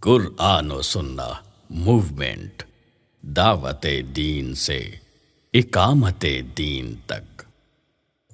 قرآن و سنہ موومنٹ، دعوت دین سے اقامت دین تک۔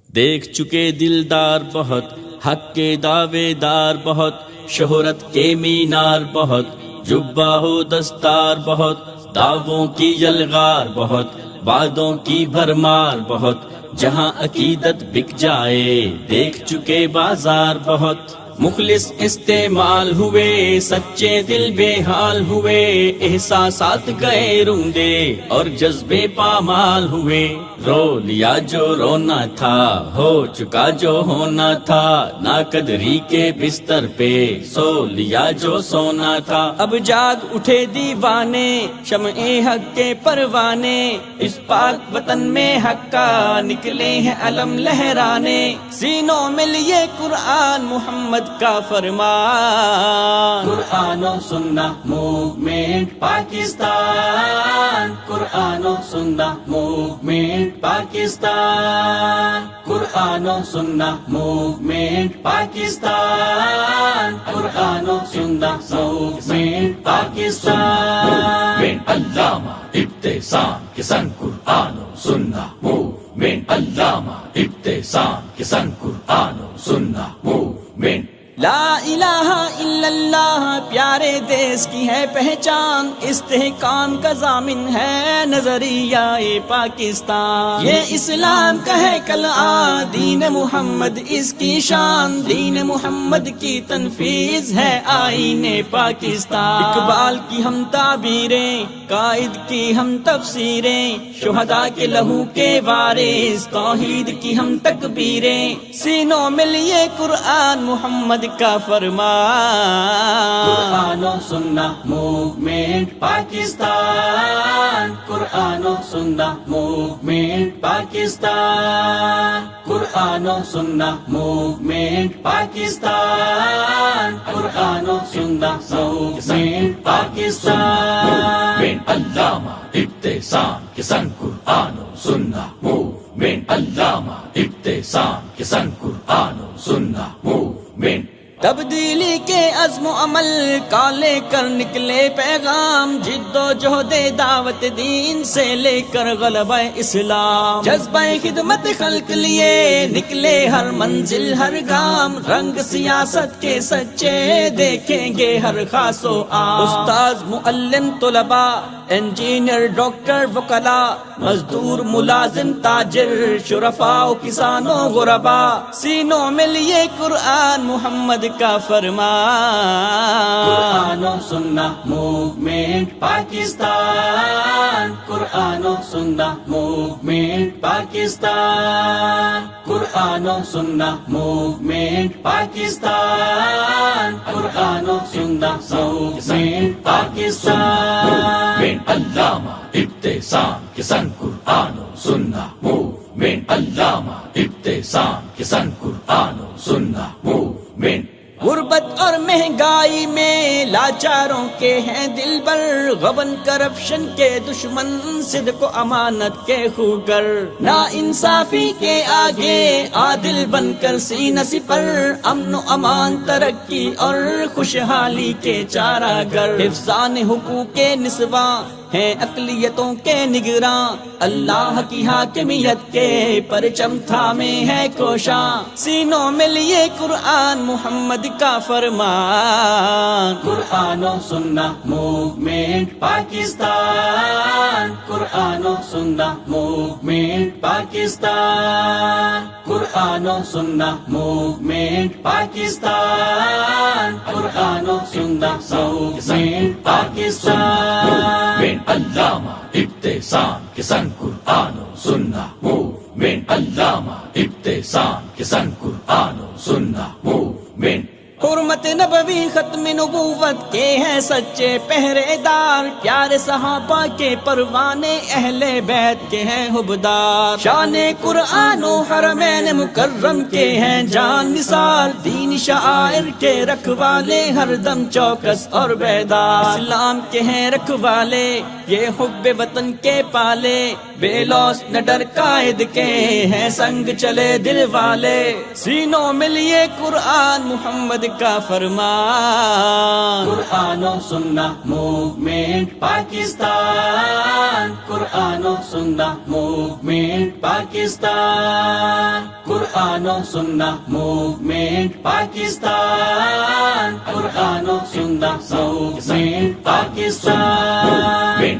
دیکھ چکے دلدار بہت، حق کے دعوے دار بہت، شہرت کے مینار بہت، جبہ و دستار بہت، دعووں کی یلغار بہت، وعدوں کی بھرمار بہت، جہاں عقیدت بک جائے دیکھ چکے بازار بہت۔ مخلص استعمال ہوئے، سچے دل بے حال ہوئے، احساسات گئے روندے اور جذبے پامال ہوئے۔ رو لیا جو رونا تھا، ہو چکا جو ہونا تھا، ناقدری کے بستر پہ سو لیا جو سونا تھا۔ اب جاگ اٹھے دیوانے، شمع حق کے پروانے، اس پاک وطن میں حق کا نکلے ہیں علم لہرانے۔ سینوں میں لیے قرآن محمد کا فرمان، قرآن و سنہ موومنٹ پاکستان، قرآن و سنہ موومنٹ پاکستان، قرآن و سنہ موومنٹ پاکستان، قرآن و سنہ موومنٹ پاکستان۔ علامہ ابتسام کے سنگ قرآن و سنہ موومنٹ، علامہ ابتسام کے سنگ قرآن و سنہ موومنٹ۔ لا الہ الا اللہ پیارے دیس کی ہے پہچان، استحکام کا ضامن ہے نظریہ پاکستان۔ یہ اسلام کا ہے کلآ، دین محمد اس کی شان، دین محمد کی تنفیذ ہے آئین پاکستان۔ اقبال کی ہم تعبیریں، قائد کی ہم تفسیریں، شہداء کے لہو کے وارث، توحید کی ہم تکبیریں، سینوں میں لیے قرآن محمد کا فرمان، قرآن و سنہ موومنٹ پاکستان، قرآن و سنہ موومنٹ پاکستان، قرآن و سنہ موومنٹ پاکستان، قرآن و سنہ موومنٹ پاکستان۔ علامہ ابتسام کے سنگ قرآن و سنہ موومنٹ، علامہ ابتسام کے سنگ قرآن و سنہ موومنٹ۔ تبدیلی کے عزم و عمل کا لے کر نکلے پیغام، جد و جہد دعوت دین سے لے کر غلبہ اسلام، جذبہ خدمت خلق لیے نکلے ہر منزل ہر گام، رنگ سیاست کے سچے دیکھیں گے ہر خاص و عام، استاذ معلم طلباء انجینئر ڈاکٹر وکلاء، مزدور ملازم تاجر شرفاء و کسانوں غرباء، سینوں میں لیے قرآن محمد کا فرمان، قرآن و سنہ موومنٹ پاکستان، قرآن و سنہ موومنٹ پاکستان، قرآن و سنہ موومنٹ پاکستان، قرآن و سنہ موومنٹ پاکستان۔ علامہ ابتسام کے سنگ قرآن و سنہ موومنٹ، علامہ ابتسام کے سنگ قرآن و سنہ موومنٹ۔ غربت اور مہنگائی میں لاچاروں کے ہیں دل بر، غبن کرپشن کے دشمن صدق و امانت کے خوگر، نا انصافی کے آگے عادل بن کر سینہ سپر، امن و امان ترقی اور خوشحالی کے چارہ گر، حفظان حقوق نسواں ہیں اقلیتوں کے نگراں، اللہ کی حاکمیت کے پرچم تھامے ہے کوشاں، سینوں میں لیے قرآن محمد کا فرمان، قرآن و سنہ موومنٹ پاکستان، قرآن و سنہ موومنٹ پاکستان، قرآن و سنہ موومنٹ پاکستان، قرآن و سنہ موومنٹ پاکستان۔ علامہ ابتسام کے سنگ قرآن و سنہ موومنٹ، علامہ ابتسام کے سنگ قرآن و سنہ موومنٹ۔ حرمت نبوی ختم نبوت کے ہیں سچے پہرے دار، پیارے صحابہ کے پروانے اہل بیت کے ہیں حبدار، شان قرآن و حرمین مکرم کے ہیں جان نثار، دین شعائر کے رکھوالے ہر دم چوکس اور بیدار، اسلام کے ہیں رکھوالے یہ حب وطن کے پالے، بے لوس نہ ڈر قائد کے ہیں سنگ چلے دل والے سینوں میں لیے قرآن محمد کا فرمان قرآن و سننا موومنٹ پاکستان قرآن و سننا موومنٹ پاکستان قرآن و سننا موومنٹ پاکستان قرآن و سننا موومنٹ پاکستان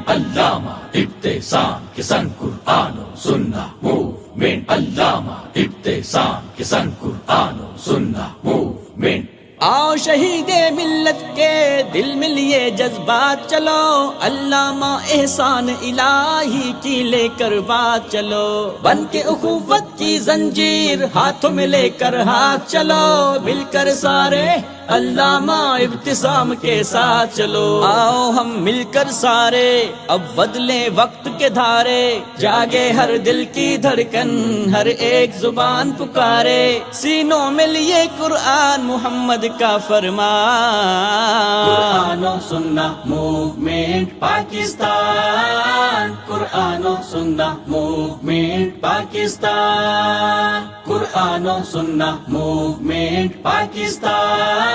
علامہ ابتسام کے سنگ قرآن و سننا موومنٹ علامہ ابتسام کے سنگ قرآن و سننا موومنٹ آؤ شہید ملت کے دل میں لیے جذبات چلو علامہ احسان الہی کی لے کر بات چلو بن کے اخوت کی زنجیر ہاتھوں میں لے کر ہاتھ چلو مل کر سارے علامہ ابتسام کے ساتھ چلو آؤ ہم مل کر سارے اب بدلیں وقت کے دھارے جاگے ہر دل کی دھڑکن ہر ایک زبان پکارے سینوں میں لیے قرآن محمد کا فرمان قرآن و سننا موومنٹ پاکستان قرآن و سننا موومنٹ پاکستان قرآن و سننا موومنٹ پاکستان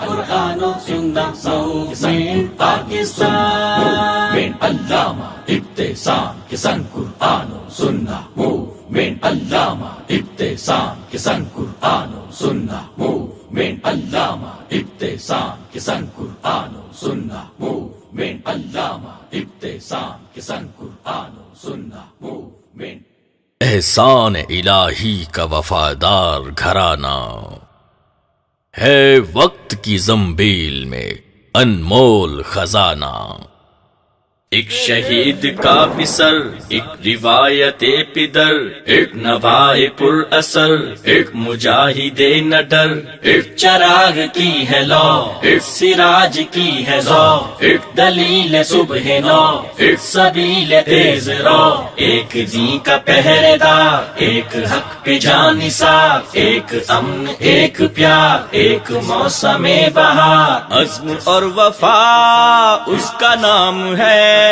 قرآن و سننا موومنٹ پاکستان علامہ ابتسام کے سنگ قرآن و سننا موومنٹ علامہ ابتسام کے سنگ قرآن و سننا موومنٹ علامہ ابتسام کے سنگ قرآن و سننا موومنٹ علامہ ابتسام کے سنگ قرآن و سننا موومنٹ احسان الہی کا وفادار گھرانہ ہے وقت کی زنبیل میں انمول خزانہ ایک شہید کا پسر ایک روایت پدر ایک نوائے پر اثر ایک مجاہد نڈر ایک چراغ کی ہے لو ایک سراج کی ہے زو ایک دلیل صبح نو ایک سبیل تیز رو ایک دین کا پہرے دار ایک حق پہ جان نثار ایک امن ایک پیار ایک موسم بہار عزم اور وفا اس کا نام ہے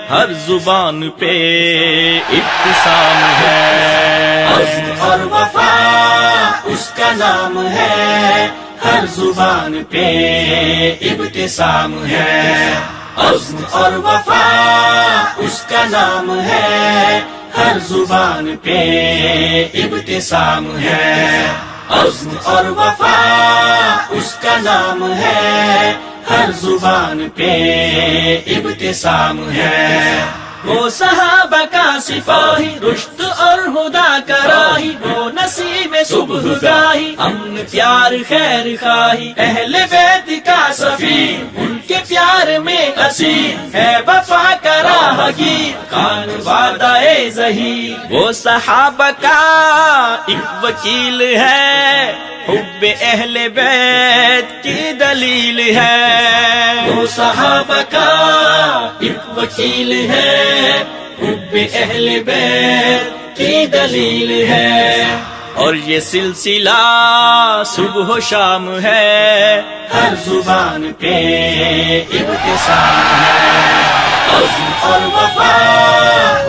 ہر زبان پہ ابتسام ہے عزم اور وفا اس کا نام ہے ہر زبان پہ ابتسام ہے عزم اور وفا اس کا نام ہے ہر زبان پہ ابتسام ہے عزم اور وفا اس کا نام ہے ہر زبان پہ ابتسام ہے وہ صحابہ کا سپاہی رشد اور ہدا کا راہی وہ نسیم صبح گاہی امن پیار خیر خواہی اہل بیت کا سفیر ان کے پیار میں اسیر ہے وفا کا راہگیر کان وعدہ ظہیر وہ صحابہ کا ایک وکیل ہے حب اہل بیت کی دلیل ہے وہ صحابہ کا ایک وکیل ہے حب اہل بیت کی دلیل ہے اور یہ سلسلہ صبح و شام ہے ہر زبان پہ ابتسام ہے عزم اور وفا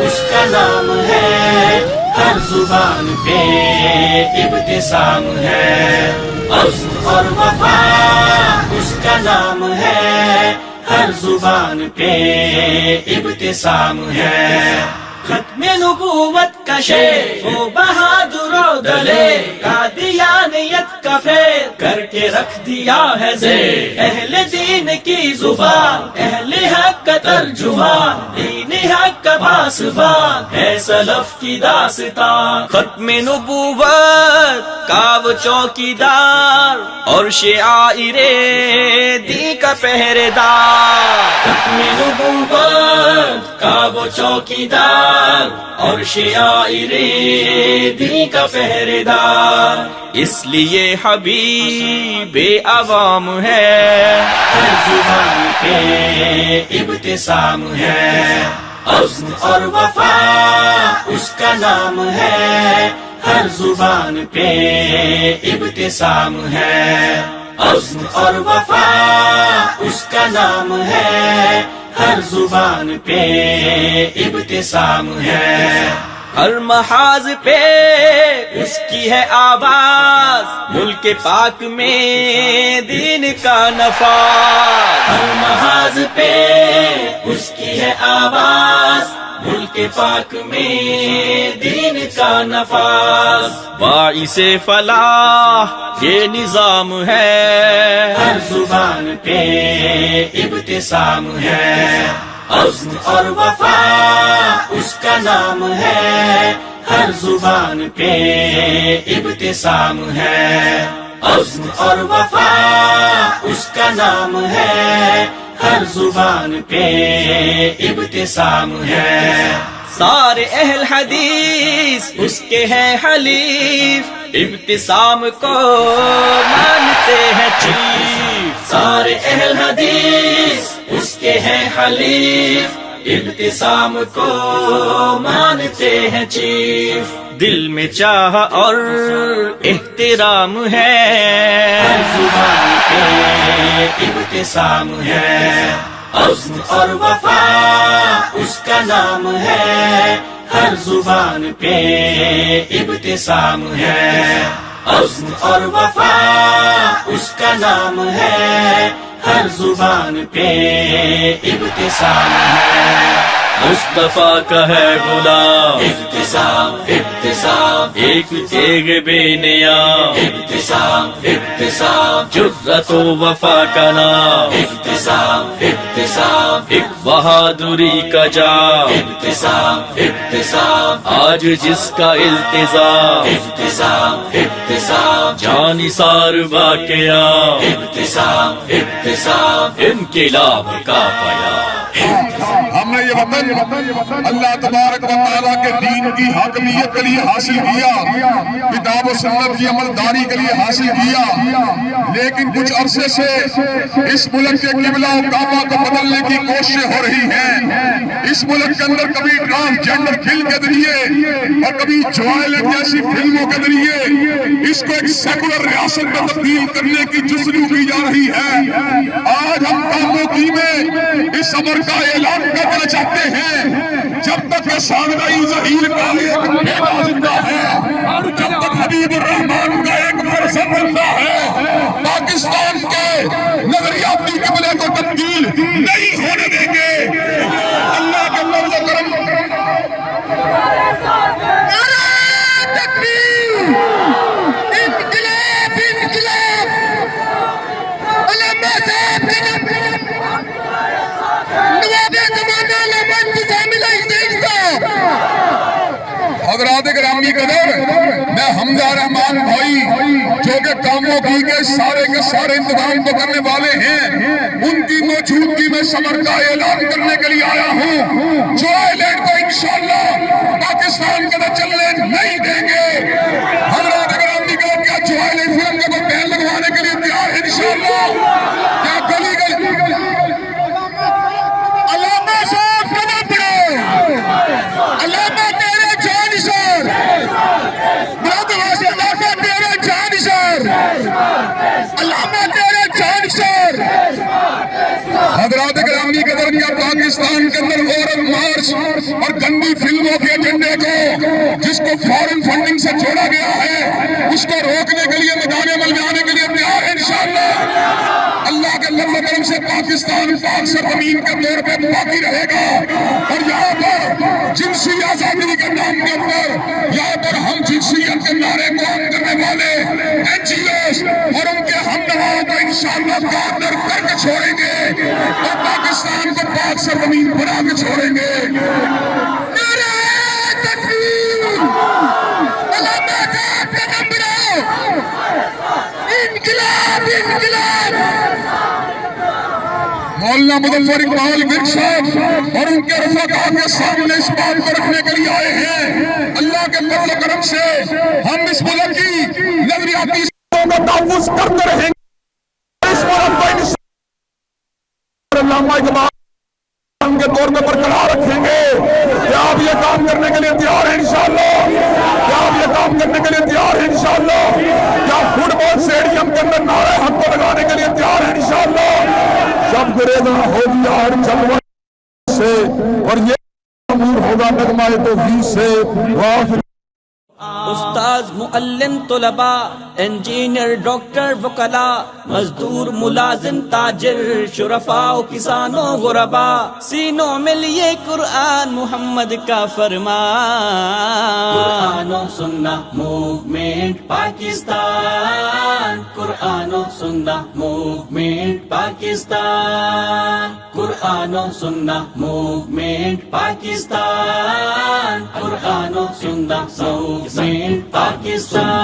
اس کا نام ہے ہر زبان پہ ابتسام ہے عزم اور وفا اس کا نام ہے ہر زبان پہ ابتسام ہے ختم نبوت کا شیر وہ بہادر و دلیر قادیانیت کا فیر کر کے رکھ دیا ہے زیر اہل دین کی زبان اہل حق کا ترجمان دین حق کا پاسبان ہے سلف کی داستان ختم نبوت کا وہ چوکیدار اور شعائر دین کا پہرے دار ختم نبوت کا وہ چوکیدار اور شعائر دین کا پہرے دار اس لیے حبیب عوام ہے ہر زبان پہ ابتسام ہے عزم اور وفا اس کا نام ہے ہر زبان پہ ابتسام ہے عزم اور وفا اس کا نام ہے ہر زبان پہ ابتسام ہے، ہر محاذ پہ اس کی ہے آواز، ملک پاک میں دین کا نفاذ، ہر محاذ پہ اس کی ہے آواز، ملک پاک میں دین کا نفاذ، باعث فلاح یہ نظام ہے، ہر زبان پہ ابتسام ہے، عزم اور وفا اس کا نام ہے، ہر زبان پہ ابتسام ہے، عزم اور وفا اس کا نام ہے، ہر زبان پہ ابتسام ہے، سارے اہل حدیث اس کے ہیں حلیف، ابتسام کو مانتے ہیں چیف، سارے اہل حدیث اس کے ہیں حلیف، ابتسام کو مانتے ہیں چیف، دل میں چاہ اور احترام ہے، ہر زبان پہ ابتسام ہے، عزم اور وفا اس کا نام ہے، ہر زبان پہ ابتسام ہے، عزم اور وفا اس کا نام ہے، ہر زبان پہ ابتسام ہے، مصطفیٰ کا ہے غلام، ابتسام ابتسام ایک تیغ بے نیام، ابتسام ابتسام جرت و وفا کا نام، ابتسام ابتسام ایک بہادری کا جام، ابتسام ابتسام آج جس کا التزام، ابتسام ابتسام جانثار باقیام، ابتسام ابتسام انقلاب کا پیام، ہم نے یہ وطن اللہ تبارک و تعالیٰ کے دین کی حاکمیت کے لیے حاصل کیا، کتاب و سنت کی عملداری کے لیے حاصل کیا، لیکن کچھ عرصے سے اس ملک کے قبلہ و کعبہ کو بدلنے کی کوششیں ہو رہی ہیں، اس ملک کے اندر کبھی ٹرانسجنڈر فلم کے ذریعے اور کبھی جوائلٹ جیسی فلموں کے ذریعے اس کو ایک سیکولر ریاست میں تبدیل کرنے کی جستجو کی جا رہی ہے۔ آج ہم کاموکی میں اس امر کا اعلان کرنا چاہتے ہیں، جب تک سامرہ ظہیر کا ایک بیٹا زندہ ہے، جب تک حبیب الرحمان کا ایک فرزند زندہ ہے، پاکستان کے نظریاتی قبلے کو تبدیل نہیں ہونے دیں گے۔ اللہ کے فضل و کرم، نعرہ تکبیر، انقلاب انقلاب، علامہ صاحب جناب حضرات گرامی قدر، میں حمزہ رحمان بھائی جو کہ کاموکی کے سارے انتظام کو کرنے والے ہیں، ان کی موجودگی میں سمر کا اعلان کرنے کے لیے آیا ہوں۔ جو آئیلینڈ کو انشاءاللہ پاکستان کے اندر چلنے نہیں دیں گے۔ حضرات گرامی قدر، کیا جو آئیلینڈ فلم کا کوئی پین لگوانے کے لیے تیار ہے انشاءاللہ؟ کیا گلی علامہ صاحب قدم پڑھو، علامہ تیرے جانشار، مراد واسطہ لاکھا تیرے جانشار، علامہ تیرے جانشار۔ حضرات گرامی قدر، کیا پاکستان کے اندر عورت مارچ اور گندی فلموں کے ایجنڈے کو، جس کو فارن فنڈنگ سے جوڑا گیا ہے، اس کو روکنے کے لیے میدان عمل میں آنے کے لیے تیار ہے انشاءاللہ؟ اللہ کے فضل و کرم سے پاکستان پاک سرزمین کے طور پہ باقی رہے گا، اور یہاں پر جنسی آزادی کے نام کے اوپر یہاں پر ہم جنسیت کے نعرے قائم کرنے والے این جی اوز اور ان کے ہم نواؤں کو انشاءاللہ کارنر کر کے چھوڑیں گے اور پاکستان کو پاک سرزمین بنا کے چھوڑیں گے۔ نعرہ تکبیر، علامہ صاحب قدم بڑھاؤ، انقلاب انقلاب۔ مولانا مظفر اقبال ورک صاحب اور ان کے رفقا کے سامنے اس بات کو رکھنے کے لیے آئے ہیں۔ اللہ کے فضل و کرم سے ہم اس ملک کی نظریاتی کو تحفظ کرتے رہیں گے، اس ملک کو علامہ اقبال کے طور پہ برقرار رکھیں گے۔ کیا آپ یہ کام کرنے کے لیے تیار ہیں انشاءاللہ؟ کیا آپ یہ کام کرنے کے لیے تیار ہیں انشاءاللہ؟ کیا فٹ بال اسٹیڈیم کے اندر نعرہ حق کو لگانے کے لیے تیار ہیں انشاءاللہ؟ جب گریزاں ہو گیا ہر جلوہ سے، اور یہ امور ہوگا نغمہ توفیق سے۔ وآخر استاذ، معلم، طلباء، انجینئر، ڈاکٹر، وکلاء، مزدور، ملازم، تاجر، شرفاء، کسانوں، غرباء، سینوں میں لیے قرآن محمد کا فرمان۔ قرآن و سنہ موومنٹ پاکستان، قرآن و سنہ موومنٹ پاکستان، قرآن و سنہ موومنٹ پاکستان، قرآن و سنہ موومنٹ پاکستان۔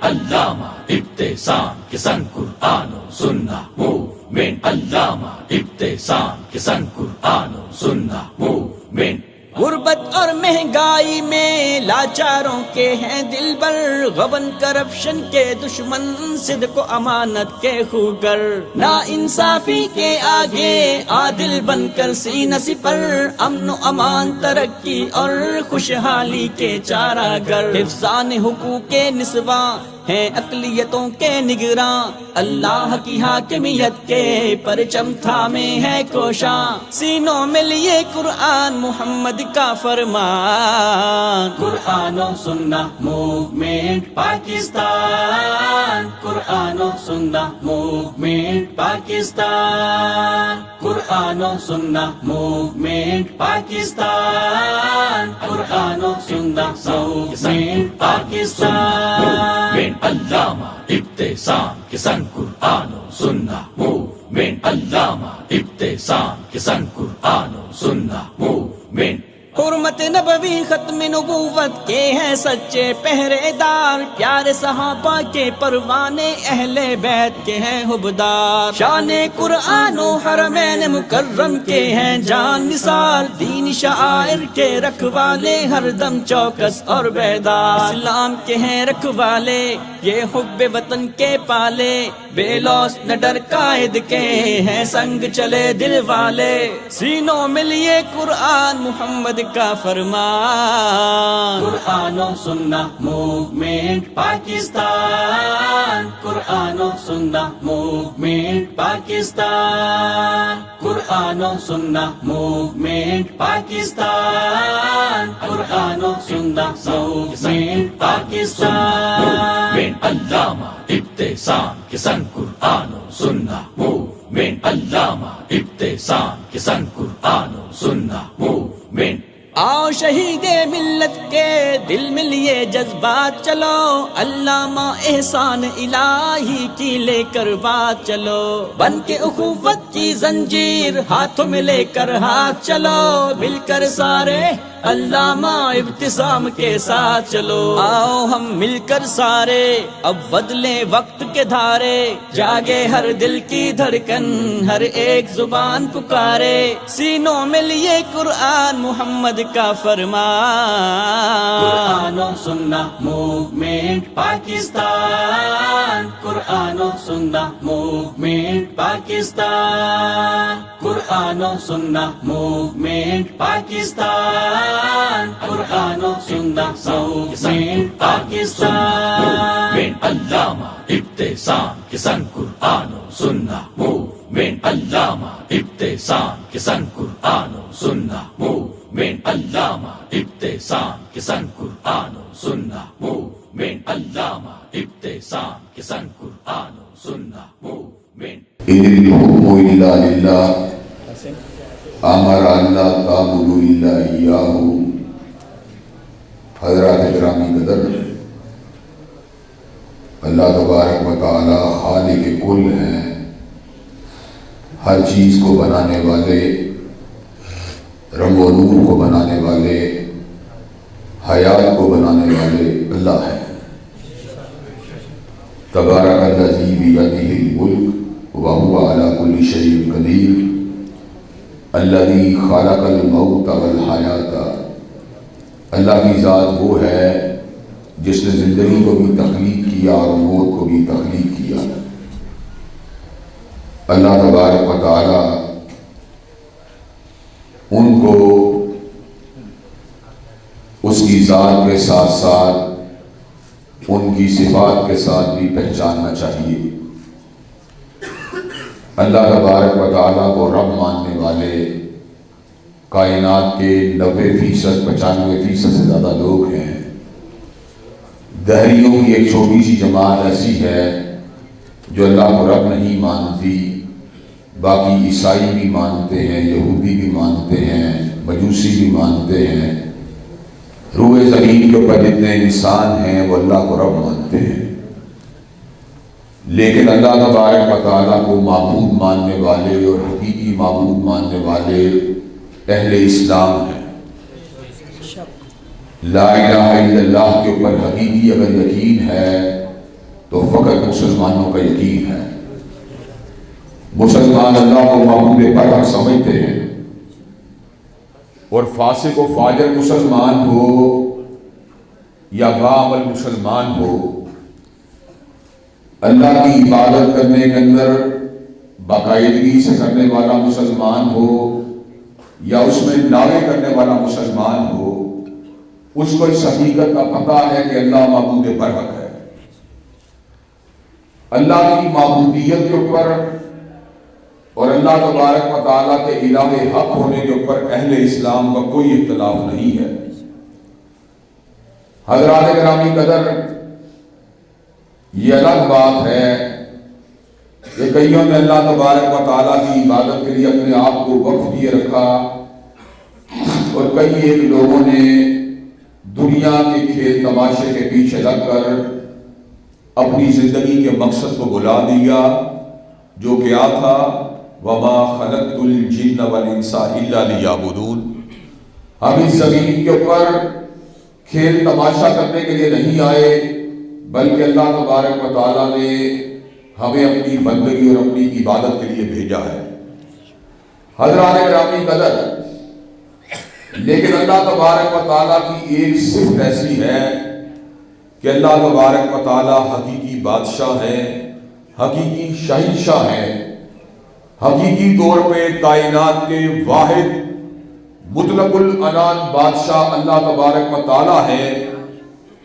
علامہ ابتسام کے سنگ قرآن و سنہ موومنٹ، علامہ ابتسام کے سنگ قرآن و سنہ موومنٹ۔ غربت اور مہنگائی میں لاچاروں کے ہیں دل بر، غبن کرپشن کے دشمن، صدق و امانت کے خوگر، نا انصافی کے آگے عادل بن کر سینہ سپر، امن و امان، ترقی اور خوشحالی کے چارہ گر، حفظان حقوق نسواں ہیں اقلیتوں کے نگراں، اللہ کی حاکمیت کے پرچم تھامے ہے کوشاں، سینوں میں لیے قرآن محمد کا فرمان۔ قرآن و سنہ موومنٹ پاکستان، قرآن و سنہ موومنٹ پاکستان، قرآن و سنہ موومنٹ پاکستان، قرآن و سنہ موومنٹ پاکستان۔ علامہ ابتسام کے سنگ قرآن و سنہ موومنٹ، علامہ ابتسام کے سنگ قرآن و سنہ موومنٹ۔ حرمت نبوی ختم نبوت کے ہیں سچے پہرے دار، پیارے صحابہ کے پروانے اہل بیت کے ہیں حبدار، شان قرآن و حرمین مکرم کے ہیں جان نثار، دین شعائر کے رکھوالے ہر دم چوکس اور بیدار، اسلام کے ہیں رکھوالے یہ حب وطن کے پالے، بے لوس نہ ڈر قائد کے ہیں سنگ چلے دل والے، سینوں میں لیے قرآن محمد کا فرمان۔ قرآن و سنہ موومنٹ پاکستان، قرآن و سنہ موومنٹ پاکستان، قرآن و سنہ موومنٹ پاکستان، قرآن و سنہ موومنٹ پاکستان۔ علامہ ابتسام کے سنگ قرآن و سنہ موومنٹ، علامہ ابتسام کے سنگ قرآن و سنہ موومنٹ۔ آؤ شہید ملت کے دل میں لیے جذبات چلو، علامہ احسان الہی کی لے کر بات چلو، بن کے اخوت کی زنجیر ہاتھوں میں لے کر ہاتھ چلو، مل کر سارے علامہ ابتسام کے ساتھ چلو، آؤ ہم مل کر سارے اب بدلیں وقت کے دھارے، جاگے ہر دل کی دھڑکن ہر ایک زبان پکارے، سینوں میں لیے قرآن محمد کا فرمان۔ قرآن و سنہ موومنٹ پاکستان، قرآن و سنہ موومنٹ پاکستان، قرآن و سنہ موومنٹ پاکستان، قرآن و سنہ موومنٹ پاکستان۔ علامہ ابتسام کے سنگ قرآن و سنہ موومنٹ، علامہ ابتسام کے سنگ قرآن و سنہ موومنٹ، علامہ ابتسام کے سنگ قرآن و سنہ موومنٹ، علامہ ابتسام کے سنگ قرآن و سنہ موومنٹ۔ ان الحکم الا للہ امر اللہ تعبدوا الا ایاہ۔ حضرات گرامی قدر، اللہ تبارک و تعالی خالق کل ہیں، ہر چیز کو بنانے والے، رنگ و نور کو بنانے والے، حیات کو بنانے والے اللہ ہے۔ تبارک الذی بیدہ الملک وہو علی کل شیء قدیر، الذی خلق الموت والحیات۔ اللہ کی ذات وہ ہے جس نے زندگی کو بھی تخلیق کیا اور موت کو بھی تخلیق کیا۔ اللہ تبارک و تعالی ان کو اس کی ذات کے ساتھ ساتھ ان کی صفات کے ساتھ بھی پہچاننا چاہیے۔ اللہ تبارک و تعالیٰ کو رب ماننے والے کائنات کے 90% 95% سے زیادہ لوگ ہیں. دہریوں کی ایک چھوٹی سی جماعت ایسی ہے جو اللہ کو رب نہیں مانتی. باقی عیسائی بھی مانتے ہیں، یہودی بھی مانتے ہیں، مجوسی بھی مانتے ہیں. روئے زمین کے اوپر جتنے انسان ہیں وہ اللہ کو رب مانتے ہیں، لیکن اللہ تبارک و تعالیٰ کو معبود ماننے والے اور حقیقی معبود ماننے والے اہل اسلام ہیں. لا الہ الا اللہ کے اوپر حقیقی اگر یقین ہے تو فقط مسلمانوں کا یقین ہے. مسلمان اللہ کو معبود برحق سمجھتے ہیں، اور فاسق و فاجر مسلمان ہو یا باعمل مسلمان ہو، اللہ کی عبادت کرنے کے اندر باقاعدگی سے کرنے والا مسلمان ہو یا اس میں دعوے کرنے والا مسلمان ہو، اس کو اس حقیقت کا پتہ ہے کہ اللہ معبود برحق ہے. اللہ کی معبودیت کے اوپر اور اللہ تبارک و تعالیٰ کے الہ حق ہونے کے اوپر اہل اسلام کا کوئی اختلاف نہیں ہے. حضرات گرامی قدر، یہ الگ بات ہے کہ کئیوں نے اللہ تبارک و تعالیٰ کی عبادت کے لیے اپنے آپ کو وقف کیے رکھا، اور کئی ایک لوگوں نے دنیا کے کھیل تماشے کے پیچھے لگ کر اپنی زندگی کے مقصد کو بھلا دیا، جو کیا تھا وَمَا خَلَقْتُ الْجِنَّ وَالْإِنسَ إِلَّا لِيَعْبُدُونَ. ہم اس زمین کے اوپر کھیل تماشا کرنے کے لیے نہیں آئے، بلکہ اللہ تبارک و تعالیٰ نے ہمیں اپنی بندگی اور اپنی عبادت کے لیے بھیجا ہے. حضرات گرامی قدر، لیکن اللہ تبارک و تعالیٰ کی ایک صفت ایسی ہے کہ اللہ تبارک و تعالیٰ حقیقی بادشاہ ہے، حقیقی شہنشاہ ہے. حقیقی طور پہ کائنات کے واحد مطلق العنان بادشاہ اللہ تبارک و تعالیٰ ہے.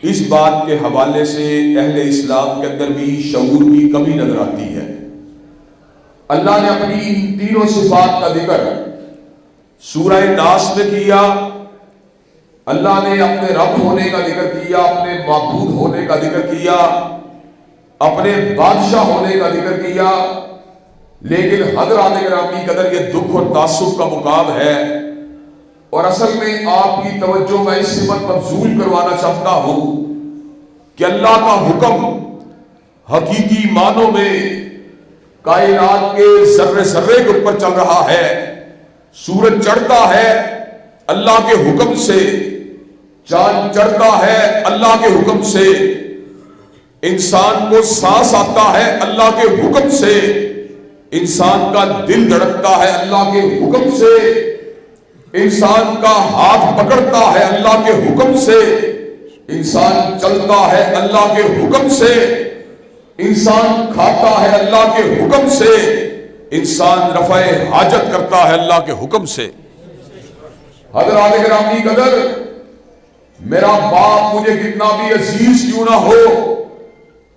اس بات کے حوالے سے اہل اسلام کے اندر بھی شعور کی کمی نظر آتی ہے. اللہ نے اپنی ان تینوں صفات کا ذکر سورہ ناس میں کیا. اللہ نے اپنے رب ہونے کا ذکر کیا، اپنے معبود ہونے کا ذکر کیا، اپنے بادشاہ ہونے کا ذکر کیا. لیکن حضرات گرامی قدر، یہ دکھ اور تعصب کا مقام ہے، اور اصل میں آپ کی توجہ میں اس صفت مبذول کروانا چاہتا ہوں کہ اللہ کا حکم حقیقی معنوں میں کائنات کے ذرے ذرے کے اوپر چل رہا ہے. سورج چڑھتا ہے اللہ کے حکم سے، چاند چڑھتا ہے اللہ کے حکم سے، انسان کو سانس آتا ہے اللہ کے حکم سے، انسان کا دل دھڑکتا ہے اللہ کے حکم سے، انسان کا ہاتھ پکڑتا ہے اللہ کے حکم سے، انسان چلتا ہے اللہ کے حکم سے، انسان کھاتا ہے اللہ کے حکم سے، انسان رفع حاجت کرتا ہے اللہ کے حکم سے. حضرات گرامی قدر، میرا باپ مجھے کتنا بھی عزیز کیوں نہ ہو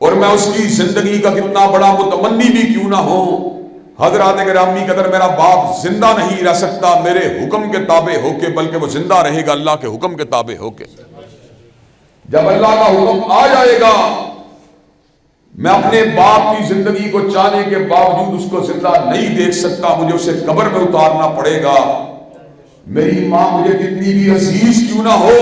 اور میں اس کی زندگی کا کتنا بڑا متمنی بھی کیوں نہ ہو، حضرات گرامی قدر میرا باپ زندہ نہیں رہ سکتا میرے حکم کے تابع ہو کے، بلکہ وہ زندہ رہے گا اللہ کے حکم کے تابع ہو کے. جب اللہ کا حکم آ جائے گا، میں اپنے باپ کی زندگی کو چاہنے کے باوجود اس کو زندہ نہیں دیکھ سکتا، مجھے اسے قبر میں اتارنا پڑے گا. میری ماں مجھے کتنی بھی عزیز کیوں نہ ہو،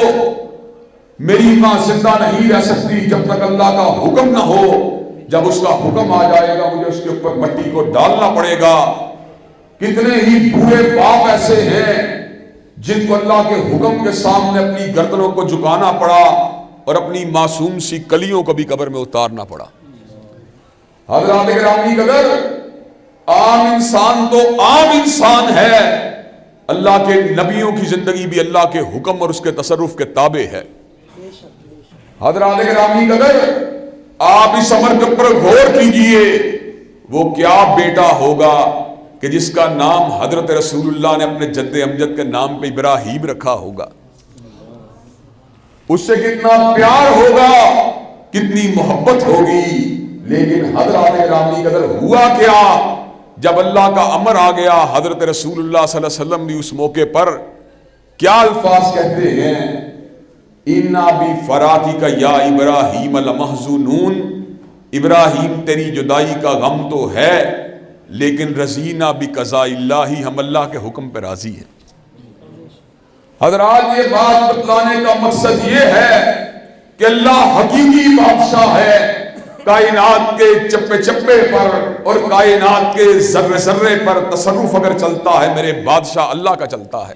میری ماں زندہ نہیں رہ سکتی جب تک اللہ کا حکم نہ ہو. جب اس کا حکم آ جائے گا مجھے اس کے اوپر مٹی کو ڈالنا پڑے گا. کتنے ہی بوڑھے باپ ایسے ہیں جن کو اللہ کے حکم کے سامنے اپنی گردنوں کو جھکانا پڑا اور اپنی معصوم سی کلیوں کو بھی قبر میں اتارنا پڑا. حضرات گرامی قدر، عام انسان تو عام انسان ہے، اللہ کے نبیوں کی زندگی بھی اللہ کے حکم اور اس کے تصرف کے تابع ہے. حضرات گرامی قدر، آپ اس امر کے اوپر غور کیجئے، وہ کیا بیٹا ہوگا کہ جس کا نام حضرت رسول اللہ نے اپنے جد امجد کے نام پہ ابراہیم رکھا ہوگا. اس سے کتنا پیار ہوگا، کتنی محبت ہوگی. لیکن حضرات گرامی قدر، ہوا کیا؟ جب اللہ کا امر آ گیا، حضرت رسول اللہ صلی اللہ علیہ وسلم بھی اس موقع پر کیا الفاظ کہتے ہیں؟ اِنَّا بِفَرَاقِكَ يَا إِبْرَاهِيمَ لَمَحْزُونُونَ، ابراہیم تیری جدائی کا غم تو ہے، لیکن رضینا بقضاء اللہ، ہم اللہ کے حکم پہ راضی ہیں۔ حضرات یہ بات بتلانے کا مقصد یہ ہے کہ اللہ حقیقی بادشاہ ہے، کائنات کے چپے چپے پر اور کائنات کے ذرے ذرے پر تصرف اگر چلتا ہے میرے بادشاہ اللہ کا چلتا ہے۔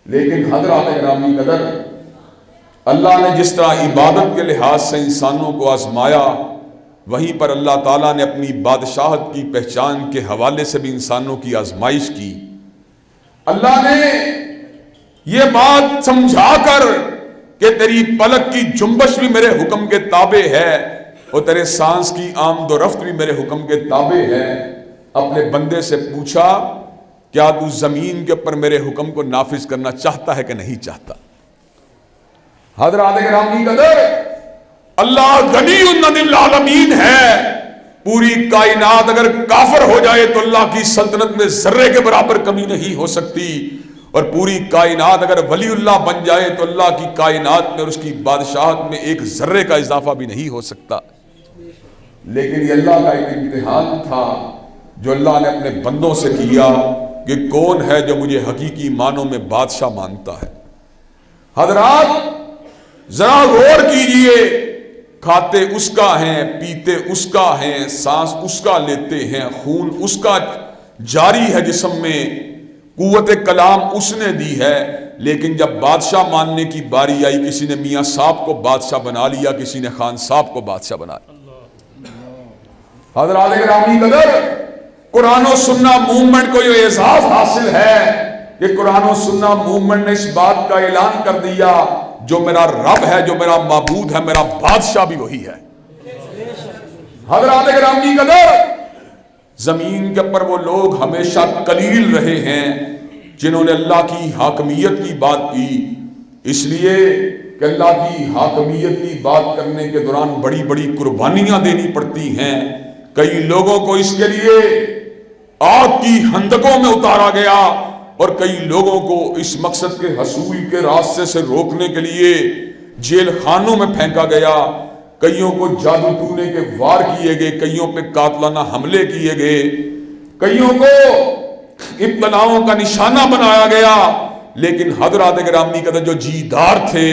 لیکن حضرات گرامی قدر، اللہ نے جس طرح عبادت کے لحاظ سے انسانوں کو آزمایا، وہیں پر اللہ تعالیٰ نے اپنی بادشاہت کی پہچان کے حوالے سے بھی انسانوں کی آزمائش کی۔ اللہ نے یہ بات سمجھا کر کہ تیری پلک کی جنبش بھی میرے حکم کے تابع ہے اور تیرے سانس کی آمد و رفت بھی میرے حکم کے تابع ہے، اپنے بندے سے پوچھا کیا تو زمین کے اوپر میرے حکم کو نافذ کرنا چاہتا ہے کہ نہیں چاہتا؟ حضرات گرامی قدر، اللہ غنی عن العالمین ہے، پوری کائنات اگر کافر ہو جائے تو اللہ کی سلطنت میں ذرے کے برابر کمی نہیں ہو سکتی، اور پوری کائنات اگر ولی اللہ بن جائے تو اللہ کی کائنات میں اور اس کی بادشاہت میں ایک ذرے کا اضافہ بھی نہیں ہو سکتا۔ لیکن یہ اللہ کا ایک امتحان تھا جو اللہ نے اپنے بندوں سے کیا کہ کون ہے جو مجھے حقیقی معنوں میں بادشاہ مانتا ہے۔ حضرات ذرا غور کیجئے، کھاتے اس کا ہیں، پیتے اس کا ہیں، سانس اس کا لیتے ہیں، خون اس کا جاری ہے جسم میں، قوت کلام اس نے دی ہے، لیکن جب بادشاہ ماننے کی باری آئی کسی نے میاں صاحب کو بادشاہ بنا لیا، کسی نے خان صاحب کو بادشاہ بنا لیا۔ حضرات گرامی قدر، قرآن و سنہ موومنٹ کو یہ اعزاز حاصل ہے کہ قرآن و سنہ موومنٹ نے اس بات کا اعلان کر دیا جو میرا رب ہے، جو میرا معبود ہے، میرا بادشاہ بھی وہی ہے۔ حضرات گرامی قدر، زمین کے اوپر وہ لوگ ہمیشہ قلیل رہے ہیں جنہوں نے اللہ کی حاکمیت کی بات کی، اس لیے کہ اللہ کی حاکمیت کی بات کرنے کے دوران بڑی بڑی قربانیاں دینی پڑتی ہیں۔ کئی لوگوں کو اس کے لیے آگ کی خندقوں میں اتارا گیا اور کئی لوگوں کو اس مقصد کے حصول کے راستے سے روکنے کے لیے جیل خانوں میں پھینکا گیا، کئیوں کو جادو ٹونے کے وار کیے گئے، کئیوں پہ قاتلانہ حملے کیے گئے، کئیوں کو ابتلاؤں کا نشانہ بنایا گیا۔ لیکن حضرات گرامی قدر جو جیدار تھے،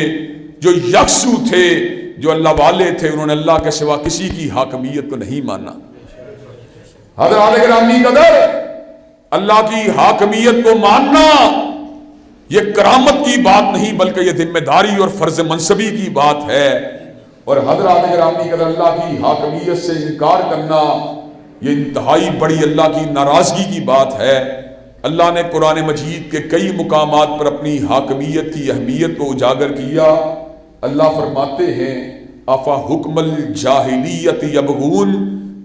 جو یکسو تھے، جو اللہ والے تھے، انہوں نے اللہ کے سوا کسی کی حاکمیت کو نہیں مانا۔ حضرات گرامی قدر، اللہ کی حاکمیت کو ماننا یہ کرامت کی بات نہیں بلکہ یہ ذمہ داری اور فرض منصبی کی بات ہے، اور حضرات گرامی قدر اللہ کی حاکمیت سے انکار کرنا یہ انتہائی بڑی اللہ کی ناراضگی کی بات ہے۔ اللہ نے قرآن مجید کے کئی مقامات پر اپنی حاکمیت کی اہمیت کو اجاگر کیا۔ اللہ فرماتے ہیں افا حکم الجاہلیت یبغون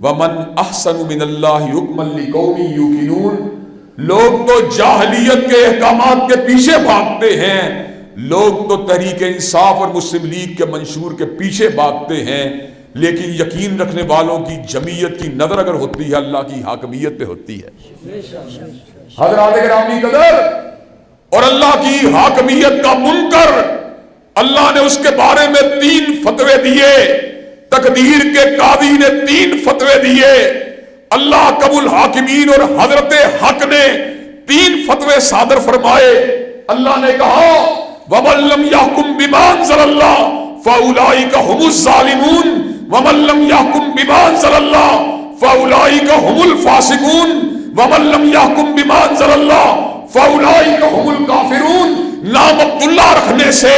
ومن احسن من اللہ حکما لقوم یوقنون، لوگ تو جاہلیت کے احکامات کے پیچھے بھاگتے ہیں، لوگ تو تحریک انصاف اور مسلم لیگ کے منشور کے پیچھے بھاگتے ہیں، لیکن یقین رکھنے والوں کی جمعیت کی نظر اگر ہوتی ہے اللہ کی حاکمیت پہ ہوتی ہے۔ حضرات گرامی قدر، اور اللہ کی حاکمیت کا منکر، اللہ نے اس کے بارے میں 3 فتوے دیے، تقدیر کے قاضی نے 3 فتوے دیے، اللہ قبو الحاکمین اور حضرت حق نے 3 فتوے صادر فرمائے۔ اللہ نے کہا وَمَن لَّمْ يَحْكُم بِمَا أَنزَلَ اللَّهُ فَأُولَٰئِكَ هُمُ الظَّالِمُونَ وَمَن لَّمْ يَحْكُم بِمَا أَنزَلَ اللَّهُ فَأُولَٰئِكَ هُمُ الْفَاسِقُونَ وَمَن لَّمْ يَحْكُم بِمَا أَنزَلَ اللَّهُ فَأُولَٰئِكَ هُمُ الْكَافِرُونَ۔ نام عبداللہ رکھنے سے،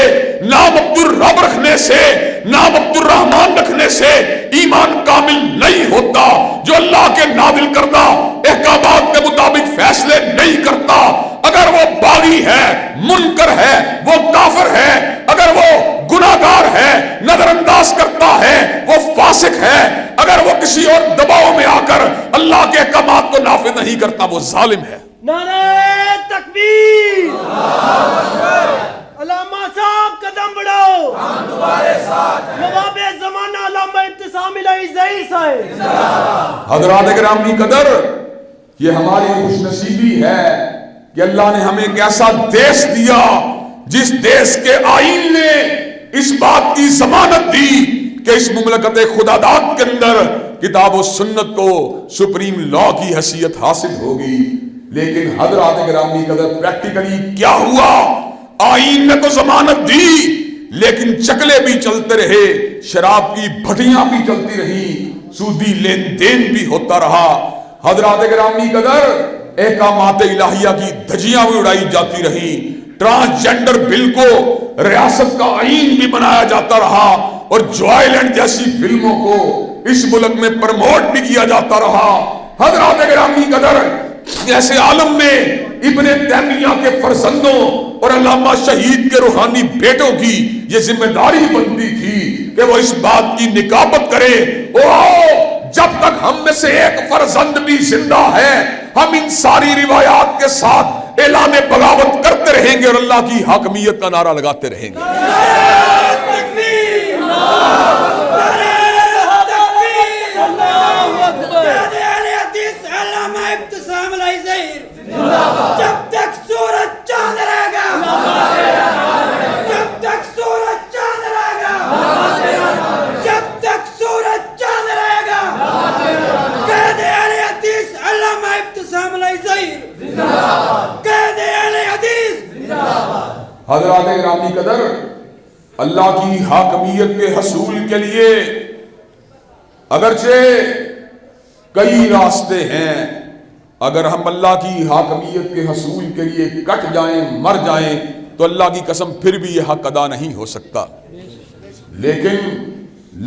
نام عبدالرب رکھنے سے، نام عبدالرحمن رکھنے سے ایمان کامل نہیں ہوتا۔ جو اللہ کے نازل کردہ احکامات کے مطابق فیصلے نہیں کرتا، اگر وہ باغی ہے، منکر ہے، وہ کافر ہے، اگر وہ گناہگار ہے، نظر انداز کرتا ہے، وہ فاسق ہے، اگر وہ کسی اور دباؤ میں آ کر اللہ کے احکامات کو نافذ نہیں کرتا، وہ ظالم ہے۔ نعرہ تکبیر، علامہ صاحب قدم بڑھاؤ، ہم تمہارے ساتھ ہیں، نواب زمانہ علامہ ابتسام الہی ظہیر صاحب۔ حضرات گرامی قدر، یہ ہماری خوش نصیبی ہے کہ اللہ نے ہمیں ایک ایسا دیش دیا جس دیش کے آئین نے اس بات کی ضمانت دی کہ اس مملکت خداداد کے اندر کتاب و سنت کو سپریم لا کی حیثیت حاصل ہوگی. لیکن حضرات گرامی قدر پریکٹیکلی کیا ہوا؟ آئین نے تو ضمانت دی لیکن چکلے بھی چلتے رہے, شراب کی بھٹیاں بھی چلتی رہی, سودی لین دین بھی ہوتا رہا. حضرات گرامی قدر احکامات الہیہ کی دھجیاں بھی اڑائی جاتی رہی, ٹرانسجینڈر بل کو ریاست کا آئین بھی بنایا جاتا رہا, اور جوائلینڈ جیسی فلموں کو اس ملک میں پرموٹ بھی کیا جاتا رہا. حضرات گرامی قدر ایسے عالم میں ابن تیمیہ کے فرزندوں اور علامہ شہید کے روحانی بیٹوں کی یہ ذمہ داری بنتی تھی کہ وہ اس بات کی نکابت کرے, جب تک ہم میں سے ایک فرزند بھی زندہ ہے ہم ان ساری روایات کے ساتھ اعلان بغاوت کرتے رہیں گے اور اللہ کی حاکمیت کا نعرہ لگاتے رہیں گے. جب تک سورج چاند رہے گا, جب تک سورج چاند رہے گا, جب تک سورج چاند رہے گا, قائد اہل حدیث علامہ ابتسام علیہ ظہیر, قائد اہل حدیث. حضرات گرامی قدر اللہ کی حاکمیت کے حصول کے لیے اگرچہ کئی راستے ہیں, اگر ہم اللہ کی حاکمیت کے حصول کے لیے کٹ جائیں مر جائیں تو اللہ کی قسم پھر بھی یہ حق ادا نہیں ہو سکتا. لیکن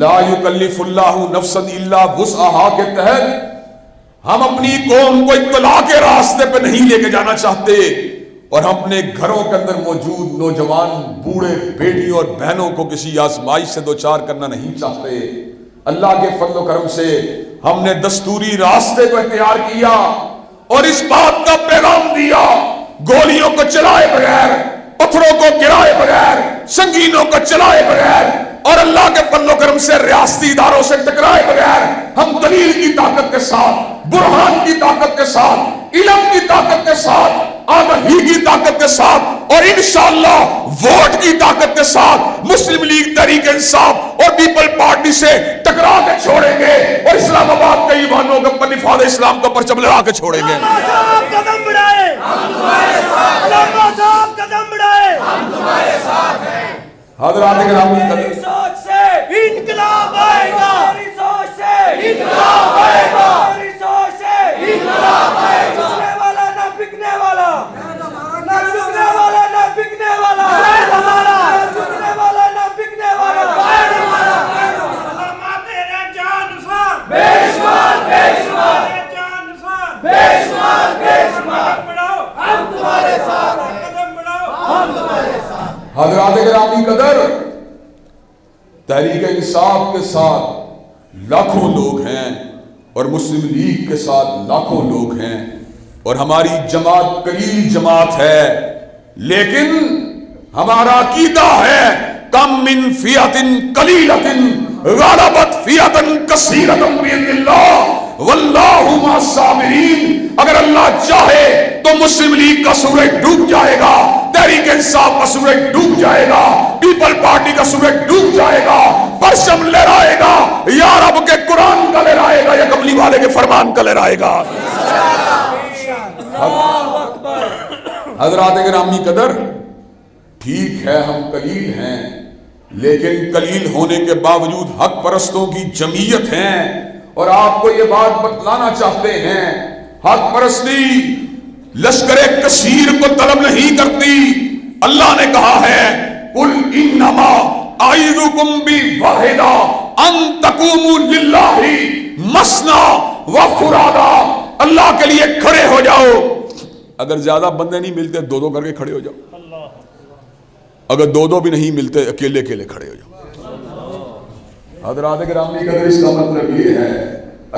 لا یکلف اللہ نفسا الا وسعها کے تحت ہم اپنی قوم کو اطلاع کے راستے پہ نہیں لے کے جانا چاہتے, اور ہم اپنے گھروں کے اندر موجود نوجوان بوڑھے بیٹیوں اور بہنوں کو کسی آزمائش سے دوچار کرنا نہیں چاہتے. اللہ کے فضل و کرم سے ہم نے دستوری راستے کو اختیار کیا اور اس بات کا پیغام دیا, گولیوں کو چلائے بغیر, پتھروں کو گرائے بغیر, سنگینوں کو چلائے بغیر اور اللہ کے فضل و کرم سے ریاستی اداروں سے ٹکرائے بغیر ہم دلیل کی طاقت کے ساتھ, برہان کی طاقت کے ساتھ, علم کی طاقت کے ساتھ, آگہی کی طاقت کے ساتھ اور انشاءاللہ ووٹ کی طاقت کے ساتھ مسلم لیگ تحریک انصاف اور پیپل پارٹی سے ٹکرا کے چھوڑیں گے اور اسلام آباد کے ایوانوں کے اوپر نفاذ اسلام کا پرچم لہرا کے چھوڑیں گے. قدم بڑھائے, ہم تمہارے ساتھ ہیں, علامہ صاحب قدم بڑھائے, ہم تمہارے ساتھ ہیں. حضرات گرامی میری سوچ سے انقلاب آئے گا, میری سوچ سے انقلاب آئے گا, میری سوچ سے انقلاب آئے گا. بکنے والا نہ بکنے والا, نہ بکنے والا نہ بکنے والا, نہ بکنے والا نہ بکنے والا. علامہ تیرے جان نثار, بے شمار بے شمار, جان نثار بے شمار بے شمار. بڑھاؤ ہم تمہارے ساتھ ہیں, قدم بڑھاؤ ہم تمہارے ساتھ. حضرات گرامی قدر تحریک انصاف کے ساتھ لاکھوں لوگ ہیں اور مسلم لیگ کے ساتھ لاکھوں لوگ ہیں اور ہماری جماعت قلیل جماعت ہے, لیکن ہمارا عقیدہ ہے کم من فیعۃ قلیلۃ غلبت فیعۃ کثیرۃ باذن اللہ واللہ مع الصابرین. اگر اللہ چاہے تو مسلم لیگ کا سورج ڈوب جائے گا, تحریک انصاف کا سورج ڈوب جائے گا, پیپل پارٹی کا سورج ڈوب جائے گا, پرچم لہرائے گا, یا رب کے قرآن کا لہرائے گا, یا کملی والے کے فرمان کا لہرائے گا. حضرات گرامی قدر ٹھیک ہے ہم قلیل ہیں, لیکن قلیل ہونے کے باوجود حق پرستوں کی جمعیت ہیں اور آپ کو یہ بات بتلانا چاہتے ہیں حق پرستی لشکر کثیر کو طلب نہیں کرتی. اللہ نے کہا ہے قل انما اعظکم بواحدہ ان تقوموا للہ مثنی وفرادا. اللہ کے لیے کھڑے ہو جاؤ, اگر زیادہ بندے نہیں ملتے دو دو کر کے کھڑے ہو جاؤ, اگر دو دو بھی نہیں ملتے اکیلے اکیلے کھڑے ہو جاؤ. حضرات گرامی قدر اس کا مطلب یہ ہے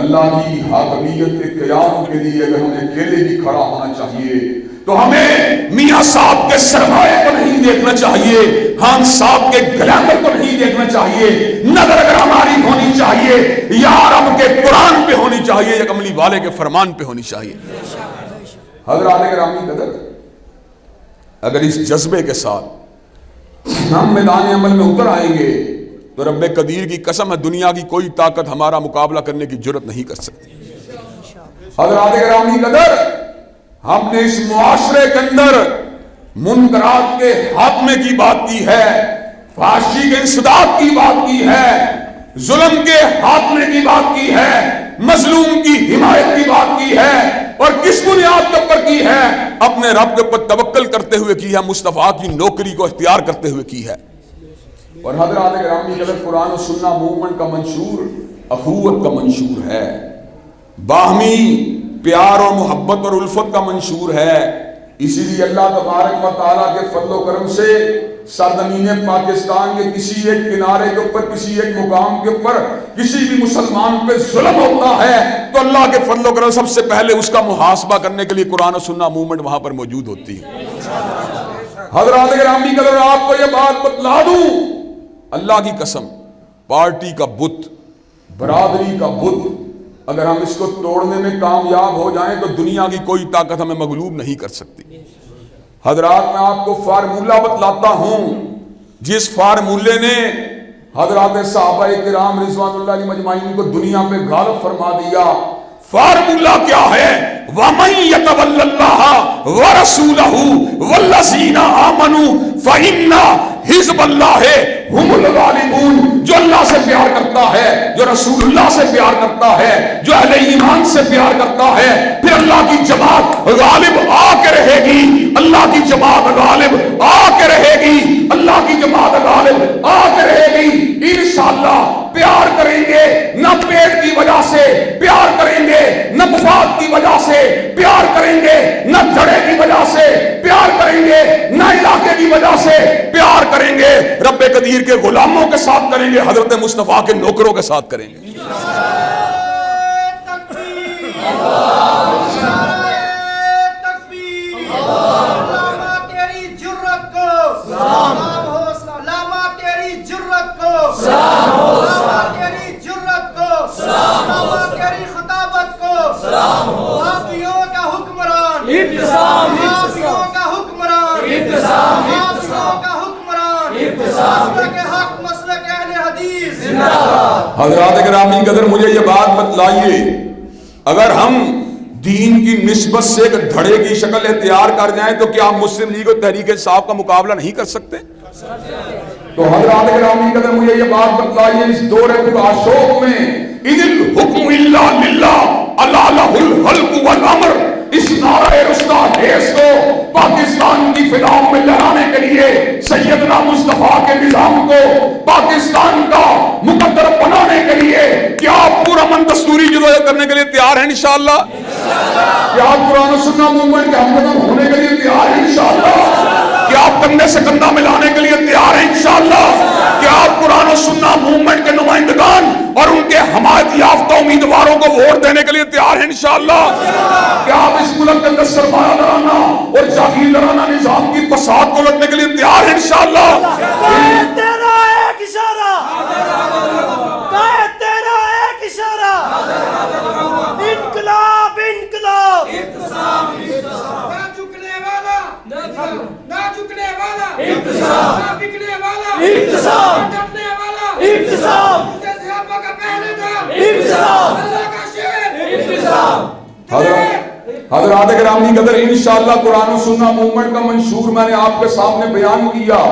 اللہ کی حاکمیت کے قیام کے لیے اگر ہمیں اکیلے بھی کھڑا ہونا چاہیے تو ہمیں میاں صاحب کے سرمایہ کو نہیں دیکھنا چاہیے, خان صاحب کے گلیمر کو نہیں دیکھنا چاہیے, نظر اگر ہماری ہونی چاہیے یا رب کے قرآن پہ ہونی چاہیے یا کملی والے کے فرمان پہ ہونی چاہیے. حضرات گرامی قدر اگر اس جذبے کے ساتھ ہم میدان عمل میں اتر آئیں گے تو رب قدیر کی قسم ہے دنیا کی کوئی طاقت ہمارا مقابلہ کرنے کی جرت نہیں کر سکتی۔ حضرات گرامی قدر، ہم نے اس معاشرے کے اندر منکرات کے خاتمے کی بات کی ہے، فحاشی کے انسداد کی بات کی ہے، ظلم کے خاتمے کی بات کی ہے، مظلوم کی حمایت کی بات کی ہے، اور کس بنیاد کے اوپر کی ہے؟ اپنے رب کے اوپر توکل کرتے ہوئے کی ہے، مصطفیٰ کی نوکری کو اختیار کرتے ہوئے کی ہے۔ اور حضرات گرامی قدر، قرآن و سنہ موومنٹ کا منشور اخوت کا منشور ہے، باہمی پیار اور محبت اور الفت کا منشور ہے۔ اسی لیے اللہ تبارک و تعالیٰ کے فضل و کرم سے سرزمین پاکستان کے کسی ایک کنارے کے اوپر، کسی ایک مقام کے اوپر کسی بھی مسلمان پہ ظلم ہوتا ہے تو اللہ کے فضل و کرم سب سے پہلے اس کا محاسبہ کرنے کے لیے قرآن و سنہ موومنٹ وہاں پر موجود ہوتی ہے۔ حضرات گرامی قدر، آپ کو یہ بات بتلا دوں، اللہ کی قسم، پارٹی کا بت، برادری کا بت، اگر ہم اس کو توڑنے میں کامیاب ہو جائیں تو دنیا کی کوئی طاقت ہمیں مغلوب نہیں کر سکتی۔ حضرات میں آپ کو فارمولہ بتلاتا ہوں، جس فارمولے نے حضرات صحابہ کرام رضوان اللہ علیہ مجمعین کو دنیا پہ غالب فرما دیا۔ فارمولہ کیا ہے؟ وَمَن يَتَوَلَّ اللَّهَ وَرَسُولَهُ وَالَّذِينَ آمَنُوا فَإِنَّ حزب اللہ ہم الغالبون۔ جو اللہ سے پیار کرتا ہے، جو رسول اللہ سے پیار کرتا ہے، جو اہل ایمان سے پیار کرتا ہے، پھر اللہ کی جماعت غالب آ کے رہے گی، اللہ کی جماعت غالب آ کے رہے گی، اللہ کی جماعت غالب آ کے رہے گی انشاءاللہ۔ پیار کریں گے نہ پیٹ کی وجہ سے، پیار کریں گے نہ مفاد کی وجہ سے، پیار کریں گے نہ جھڑے کی وجہ سے، پیار کریں گے نہ علاقے کی وجہ سے، پیار کریں گے رب قدیر کے غلاموں کے ساتھ کریں گے، حضرت مصطفیٰ کے نوکروں کے ساتھ کریں گے۔ حضرات گرامی قدر، مجھے یہ بات بتلائیے، اگر ہم دین کی نسبت سے ایک دھڑے کی شکل اختیار کر جائیں تو کیا ہم مسلم لیگ اور تحریک انصاف کا مقابلہ نہیں کر سکتے؟ تو حضرات گرامی قدر، مجھے یہ بات بتلائیے، اس دور پرآشوق میں اِذِ الْحُکْمُ إِلَّا لِلَّهِ أَلَا لَهُ الْخَلْقُ وَالْأَمْرُ، اس نعرہ رستا حیث کو پاکستان کی فضاؤں میں لہرانے کے لیے، سیدنا مصطفیٰ کے نظام کو پاکستان کا مقدر بنانے کے لیے کیا آپ پرامن دستوری جدوجہد کرنے کے لیے تیار ہیں انشاءاللہ؟ کیا آپ قرآن و سنہ موومنٹ کے ہمقدم ہونے کے لیے تیار ہیں انشاءاللہ؟ کیا آپ کندھے سے کندھا ملانے کے لیے تیار ہیں انشاءاللہ؟ کیا آپ قرآن و سنہ موومنٹ کے نمائندگان اور ان کے حمایت یافتہ امیدواروں کو ووٹ دینے کے لیے تیار ہیں انشاءاللہ؟ کیا آپ اس ملک کے اندر سرمایہ دارانہ اور جاگیر دارانہ نظام کی فساد کو لڑنے کے لیے تیار ہیں انشاءاللہ؟ تیرا ایک اشارہ، تیرا ایک اشارہ، انقلاب انقلاب، نہ جھکنے والا، نہ جھکنے والا، نہ بکنے والا، نہ ڈرنے والا، اسے صحابہ کا پہلے تھا، اللہ کا شعر، حضرات گرامی قدر، انشاءاللہ قرآن و سنہ موومنٹ کا منشور میں نے آپ کے سامنے بیان کیا۔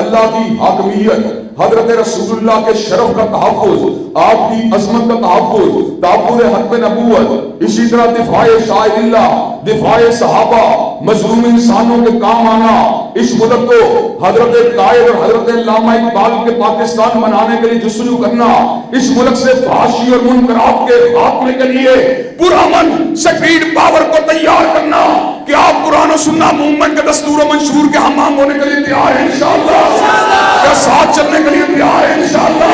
اللہ کی حاکمیت، حضرت رسول اللہ کے شرف کا تحفظ، آپ کی عظمت کا تحفظ حق نبوت، اسی طرح دفاع شاعر اللہ، دفاع صحابہ، مظلوم انسانوں کے کام آنا، اس ملک کو حضرت قائد اور حضرت علامہ اقبال کے پاکستان بنانے کے لیے جستجو کرنا، اس ملک سے فحاشی اور منکرات کے خاتمے کے لیے پرامن سپیڈ پاور کو تیار کرنا۔ کیا آپ قرآن و سنہ موومنٹ کے دستور و منشور کے حمام ہونے کے لیے تیار ہیں انشاءاللہ؟ کیا ساتھ چلنے کے لیے تیار ہیں انشاءاللہ؟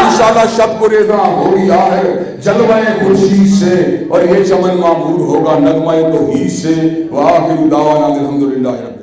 انشاءاللہ شب کو ریزاں ہو گیا ہے جلوہ خورشید سے، اور یہ چمن معمور ہوگا نغمہ توحید سے۔ وآخر دعوانا الحمدللہ رب